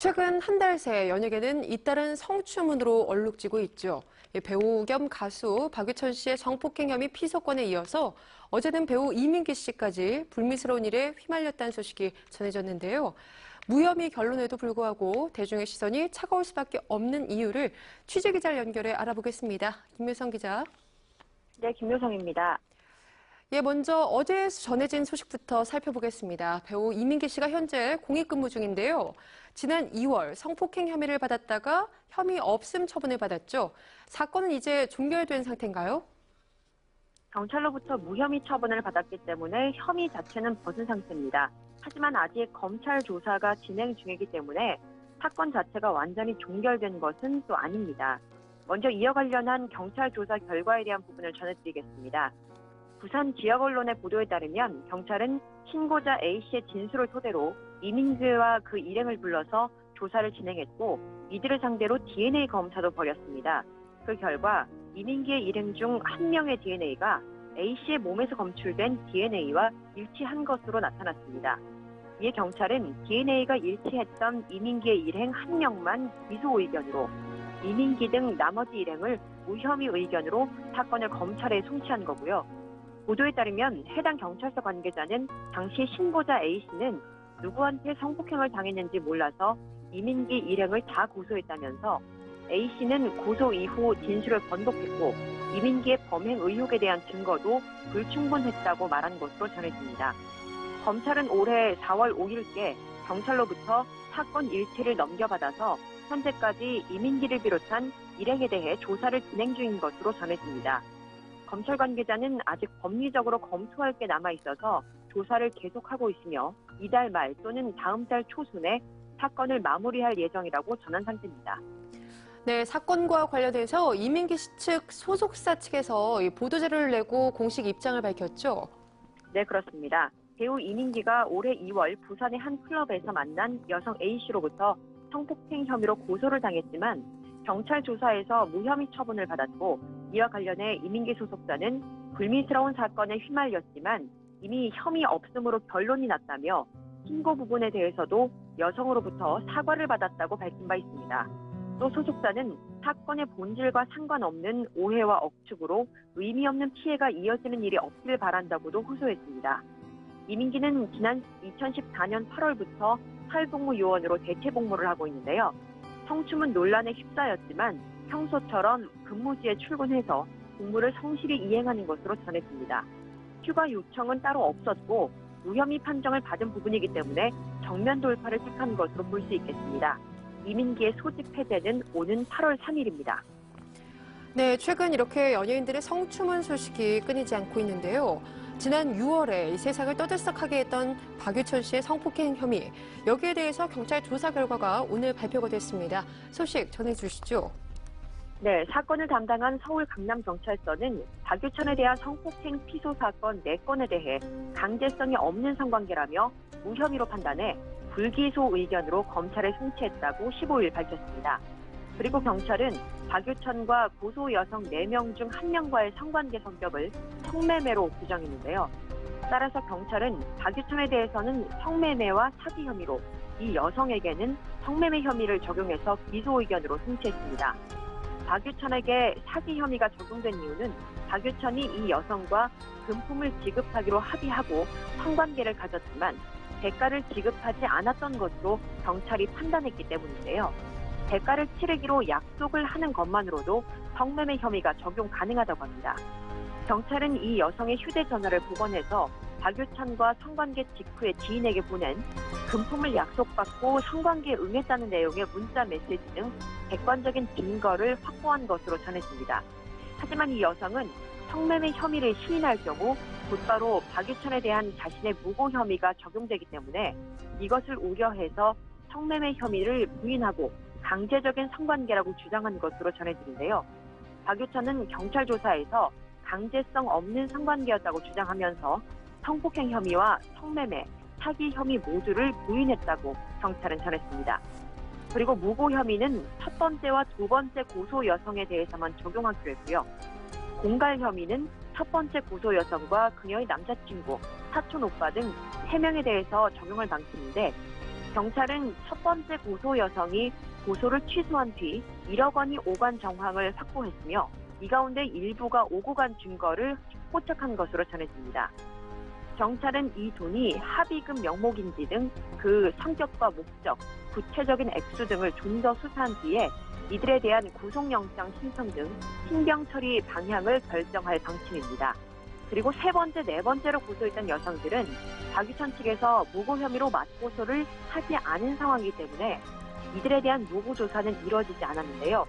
최근 한 달 새 연예계는 잇따른 성추문으로 얼룩지고 있죠. 배우 겸 가수 박유천 씨의 성폭행 혐의 피소권에 이어서 어제는 배우 이민기 씨까지 불미스러운 일에 휘말렸다는 소식이 전해졌는데요. 무혐의 결론에도 불구하고 대중의 시선이 차가울 수밖에 없는 이유를 취재기자를 연결해 알아보겠습니다. 김묘성 기자. 네, 김효성입니다. 먼저 어제 전해진 소식부터 살펴보겠습니다. 배우 이민기 씨가 현재 공익근무 중인데요. 지난 2월 성폭행 혐의를 받았다가 혐의 없음 처분을 받았죠. 사건은 이제 종결된 상태인가요? 경찰로부터 무혐의 처분을 받았기 때문에 혐의 자체는 벗은 상태입니다. 하지만 아직 검찰 조사가 진행 중이기 때문에 사건 자체가 완전히 종결된 것은 또 아닙니다. 먼저 이와 관련한 경찰 조사 결과에 대한 부분을 전해드리겠습니다. 부산 지역 언론의 보도에 따르면 경찰은 신고자 A씨의 진술을 토대로 이민기와 그 일행을 불러서 조사를 진행했고 이들을 상대로 DNA 검사도 벌였습니다. 그 결과 이민기의 일행 중 한 명의 DNA가 A씨의 몸에서 검출된 DNA와 일치한 것으로 나타났습니다. 이에 경찰은 DNA가 일치했던 이민기의 일행 한 명만 기소 의견으로 이민기 등 나머지 일행을 무혐의 의견으로 사건을 검찰에 송치한 거고요. 보도에 따르면 해당 경찰서 관계자는 당시 신고자 A씨는 누구한테 성폭행을 당했는지 몰라서 이민기 일행을 다 고소했다면서 A씨는 고소 이후 진술을 번복했고 이민기의 범행 의혹에 대한 증거도 불충분했다고 말한 것으로 전해집니다. 검찰은 올해 4월 5일께 경찰로부터 사건 일체를 넘겨받아서 현재까지 이민기를 비롯한 일행에 대해 조사를 진행 중인 것으로 전해집니다. 검찰 관계자는 아직 법리적으로 검토할 게 남아있어서 조사를 계속하고 있으며 이달 말 또는 다음 달 초순에 사건을 마무리할 예정이라고 전한 상태입니다. 네, 사건과 관련해서 이민기 씨 측 소속사 측에서 보도자료를 내고 공식 입장을 밝혔죠? 네, 그렇습니다. 배우 이민기가 올해 2월 부산의 한 클럽에서 만난 여성 A씨로부터 성폭행 혐의로 고소를 당했지만 경찰 조사에서 무혐의 처분을 받았고 이와 관련해 이민기 소속사는 불미스러운 사건에 휘말렸지만 이미 혐의 없음으로 결론이 났다며 신고 부분에 대해서도 여성으로부터 사과를 받았다고 밝힌 바 있습니다. 또 소속사는 사건의 본질과 상관없는 오해와 억측으로 의미 없는 피해가 이어지는 일이 없길 바란다고도 호소했습니다. 이민기는 지난 2014년 8월부터 사회복무 요원으로 대체 복무를 하고 있는데요. 성추문 논란에 휩싸였지만 평소처럼 근무지에 출근해서 복무를 성실히 이행하는 것으로 전해집니다. 휴가 요청은 따로 없었고 무혐의 판정을 받은 부분이기 때문에 정면 돌파를 택한 것으로 볼 수 있겠습니다. 이민기의 소집 해제는 오는 8월 3일입니다. 네, 최근 이렇게 연예인들의 성추문 소식이 끊이지 않고 있는데요. 지난 6월에 세상을 떠들썩하게 했던 박유천 씨의 성폭행 혐의, 여기에 대해서 경찰 조사 결과가 오늘 발표가 됐습니다. 소식 전해주시죠. 네, 사건을 담당한 서울 강남경찰서는 박유천에 대한 성폭행 피소 사건 4건에 대해 강제성이 없는 성관계라며 무혐의로 판단해 불기소 의견으로 검찰에 송치했다고 15일 밝혔습니다. 그리고 경찰은 박유천과 고소 여성 4명 중 1명과의 성관계 성격을 성매매로 규정했는데요. 따라서 경찰은 박유천에 대해서는 성매매와 사기 혐의로 이 여성에게는 성매매 혐의를 적용해서 기소 의견으로 송치했습니다. 박유천에게 사기 혐의가 적용된 이유는 박유천이 이 여성과 금품을 지급하기로 합의하고 성관계를 가졌지만 대가를 지급하지 않았던 것으로 경찰이 판단했기 때문인데요. 대가를 치르기로 약속을 하는 것만으로도 성매매 혐의가 적용 가능하다고 합니다. 경찰은 이 여성의 휴대전화를 복원해서 박유천과 성관계 직후에 지인에게 보낸 금품을 약속받고 성관계에 응했다는 내용의 문자 메시지 등 객관적인 증거를 확보한 것으로 전해집니다. 하지만 이 여성은 성매매 혐의를 시인할 경우 곧바로 박유천에 대한 자신의 무고 혐의가 적용되기 때문에 이것을 우려해서 성매매 혐의를 부인하고 강제적인 성관계라고 주장한 것으로 전해지는데요. 박유천은 경찰 조사에서 강제성 없는 성관계였다고 주장하면서 성폭행 혐의와 성매매, 사기 혐의 모두를 부인했다고 경찰은 전했습니다. 그리고 무고 혐의는 첫 번째와 두 번째 고소 여성에 대해서만 적용하기로 했고요. 공갈 혐의는 첫 번째 고소 여성과 그녀의 남자친구, 사촌 오빠 등 3명에 대해서 적용할 방침인데 경찰은 첫 번째 고소 여성이 고소를 취소한 뒤 1억 원이 오간 정황을 확보했으며 이 가운데 일부가 오고 간 증거를 포착한 것으로 전해집니다. 경찰은 이 돈이 합의금 명목인지 등 그 성격과 목적, 구체적인 액수 등을 좀 더 수사한 뒤에 이들에 대한 구속영장 신청 등 신병 처리 방향을 결정할 방침입니다. 그리고 세 번째, 네 번째로 고소했던 여성들은 박유천 측에서 무고 혐의로 맞고소를 하지 않은 상황이기 때문에 이들에 대한 무고 조사는 이뤄지지 않았는데요.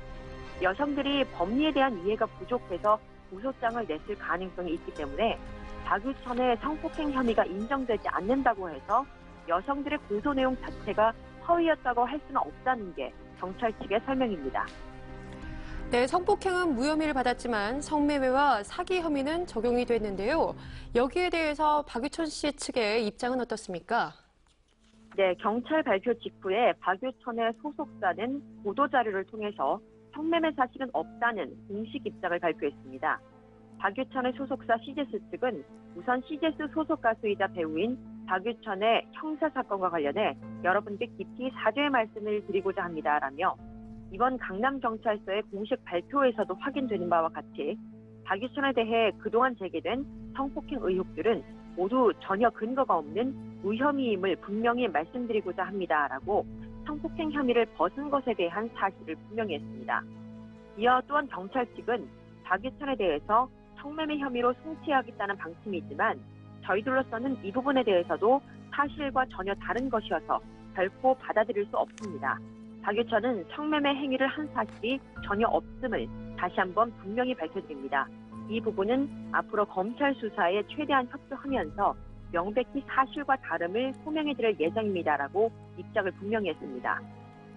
여성들이 법리에 대한 이해가 부족해서 고소장을 냈을 가능성이 있기 때문에 박유천의 성폭행 혐의가 인정되지 않는다고 해서 여성들의 고소 내용 자체가 허위였다고 할 수는 없다는 게 경찰 측의 설명입니다. 네, 성폭행은 무혐의를 받았지만 성매매와 사기 혐의는 적용이 됐는데요. 여기에 대해서 박유천 씨 측의 입장은 어떻습니까? 네, 경찰 발표 직후에 박유천의 소속사는 보도자료를 통해서 성매매 사실은 없다는 공식 입장을 발표했습니다. 박유천의 소속사 CGS 측은 우선 CGS 소속 가수이자 배우인 박유천의 형사사건과 관련해 여러분께 깊이 사죄의 말씀을 드리고자 합니다라며 이번 강남경찰서의 공식 발표에서도 확인되는 바와 같이 박유천에 대해 그동안 제기된 성폭행 의혹들은 모두 전혀 근거가 없는 무혐의임을 분명히 말씀드리고자 합니다라고 성폭행 혐의를 벗은 것에 대한 사실을 분명히 했습니다. 이어 또한 경찰 측은 박유천에 대해서 성매매 혐의로 송치하겠다는 방침이지만 저희들로서는 이 부분에 대해서도 사실과 전혀 다른 것이어서 결코 받아들일 수 없습니다. 박유천은 성매매 행위를 한 사실이 전혀 없음을 다시 한번 분명히 밝혀드립니다. 이 부분은 앞으로 검찰 수사에 최대한 협조하면서 명백히 사실과 다름을 소명해드릴 예정입니다라고 입장을 분명히 했습니다.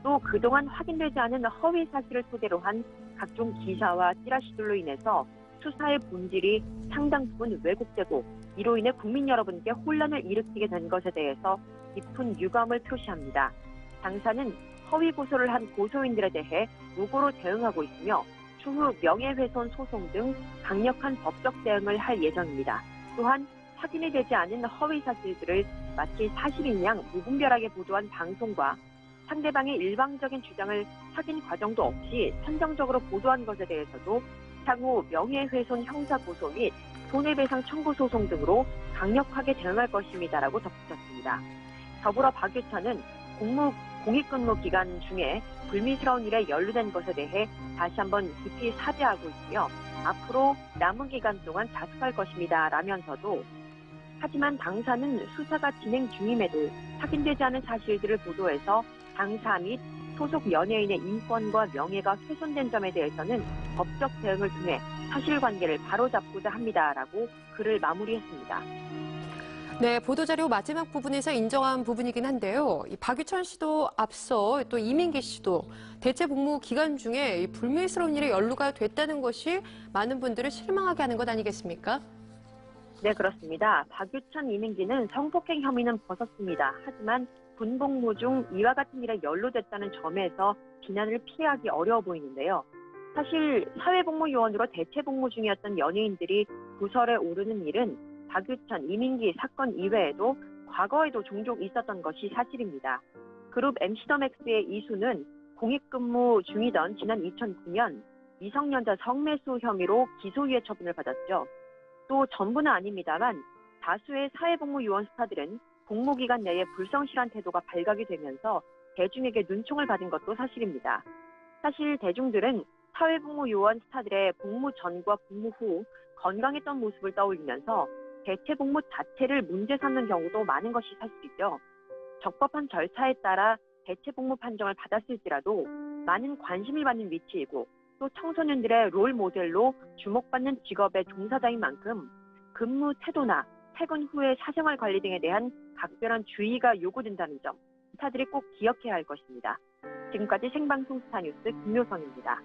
또 그동안 확인되지 않은 허위 사실을 토대로 한 각종 기사와 찌라시들로 인해서 수사의 본질이 상당 부분 왜곡되고 이로 인해 국민 여러분께 혼란을 일으키게 된 것에 대해서 깊은 유감을 표시합니다. 당사는 허위 고소를 한 고소인들에 대해 무고로 대응하고 있으며 추후 명예훼손 소송 등 강력한 법적 대응을 할 예정입니다. 또한 확인이 되지 않은 허위 사실들을 마치 사실인 양 무분별하게 보도한 방송과 상대방의 일방적인 주장을 확인 과정도 없이 선정적으로 보도한 것에 대해서도 향후 명예훼손 형사고소 및 손해배상 청구 소송 등으로 강력하게 대응할 것입니다라고 덧붙였습니다. 더불어 박유천은 공익근무 기간 중에 불미스러운 일에 연루된 것에 대해 다시 한번 깊이 사죄하고 있으며 앞으로 남은 기간 동안 자숙할 것입니다 라면서도 하지만 당사는 수사가 진행 중임에도 확인되지 않은 사실들을 보도해서 당사 및 소속 연예인의 인권과 명예가 훼손된 점에 대해서는 법적 대응을 통해 사실관계를 바로잡고자 합니다라고 글을 마무리했습니다. 네, 보도자료 마지막 부분에서 인정한 부분이긴 한데요. 이 박유천 씨도 앞서 또 이민기 씨도 대체 복무 기간 중에 불미스러운 일에 연루가 됐다는 것이 많은 분들을 실망하게 하는 것 아니겠습니까? 네, 그렇습니다. 박유천, 이민기는 성폭행 혐의는 벗었습니다. 하지만 군복무 중 이와 같은 일에 연루됐다는 점에서 비난을 피하기 어려워 보이는데요. 사실 사회복무요원으로 대체 복무 중이었던 연예인들이 부설에 오르는 일은 박유천, 이민기 사건 이외에도 과거에도 종종 있었던 것이 사실입니다. 그룹 MC 더 맥스의 이수는 공익근무 중이던 지난 2009년 미성년자 성매수 혐의로 기소유예 처분을 받았죠. 또 전부는 아닙니다만 다수의 사회복무요원 스타들은 복무기간 내에 불성실한 태도가 발각이 되면서 대중에게 눈총을 받은 것도 사실입니다. 사실 대중들은 사회복무요원 스타들의 복무 전과 복무 후 건강했던 모습을 떠올리면서 대체 복무 자체를 문제 삼는 경우도 많은 것이 사실이죠. 적법한 절차에 따라 대체 복무 판정을 받았을지라도 많은 관심을 받는 위치이고 또 청소년들의 롤 모델로 주목받는 직업의 종사자인 만큼 근무 태도나 퇴근 후의 사생활 관리 등에 대한 각별한 주의가 요구된다는 점 스타들이 꼭 기억해야 할 것입니다. 지금까지 생방송 스타뉴스 김효성입니다.